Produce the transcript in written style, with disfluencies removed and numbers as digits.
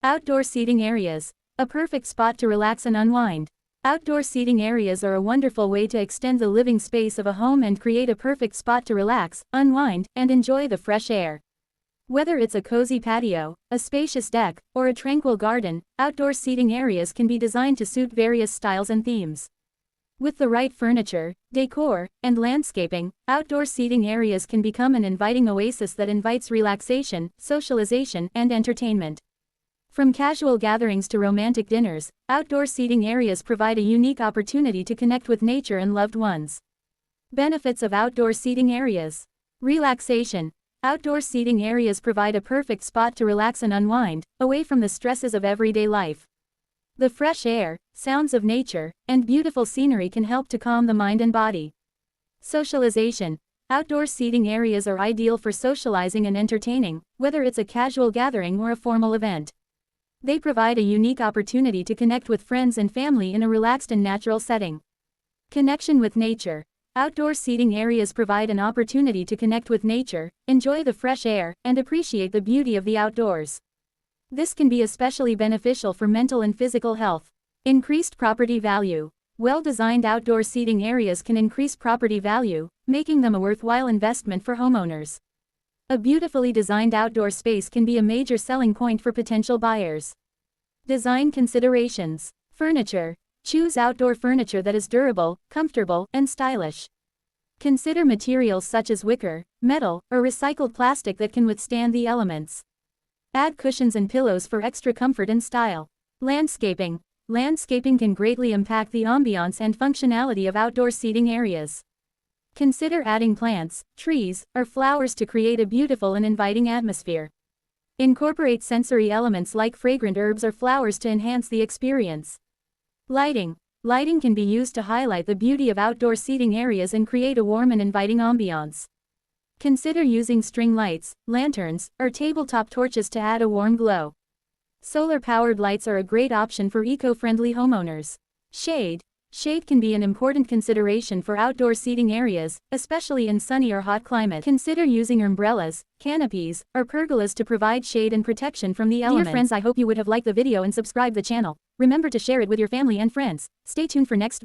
Outdoor seating areas. A perfect spot to relax and unwind. Outdoor seating areas are a wonderful way to extend the living space of a home and create a perfect spot to relax, unwind, and enjoy the fresh air. Whether it's a cozy patio, a spacious deck, or a tranquil garden, outdoor seating areas can be designed to suit various styles and themes. With the right furniture, decor, and landscaping, outdoor seating areas can become an inviting oasis that invites relaxation, socialization, and entertainment. From casual gatherings to romantic dinners, outdoor seating areas provide a unique opportunity to connect with nature and loved ones. Benefits of outdoor seating areas. Relaxation. Outdoor seating areas provide a perfect spot to relax and unwind, away from the stresses of everyday life. The fresh air, sounds of nature, and beautiful scenery can help to calm the mind and body. Socialization. Outdoor seating areas are ideal for socializing and entertaining, whether it's a casual gathering or a formal event. They provide a unique opportunity to connect with friends and family in a relaxed and natural setting. Connection with nature. Outdoor seating areas provide an opportunity to connect with nature, enjoy the fresh air, and appreciate the beauty of the outdoors. This can be especially beneficial for mental and physical health. Increased property value. Well-designed outdoor seating areas can increase property value, making them a worthwhile investment for homeowners. A beautifully designed outdoor space can be a major selling point for potential buyers. Design considerations. Furniture. Choose outdoor furniture that is durable, comfortable, and stylish. Consider materials such as wicker, metal, or recycled plastic that can withstand the elements. Add cushions and pillows for extra comfort and style. Landscaping. Landscaping can greatly impact the ambiance and functionality of outdoor seating areas. Consider adding plants, trees, or flowers to create a beautiful and inviting atmosphere. Incorporate sensory elements like fragrant herbs or flowers to enhance the experience. Lighting. Lighting can be used to highlight the beauty of outdoor seating areas and create a warm and inviting ambiance. Consider using string lights, lanterns, or tabletop torches to add a warm glow. Solar-powered lights are a great option for eco-friendly homeowners. Shade. Shade can be an important consideration for outdoor seating areas, especially in sunny or hot climates. Consider using umbrellas, canopies, or pergolas to provide shade and protection from the elements. Dear friends, I hope you would have liked the video and subscribed the channel. Remember to share it with your family and friends. Stay tuned for next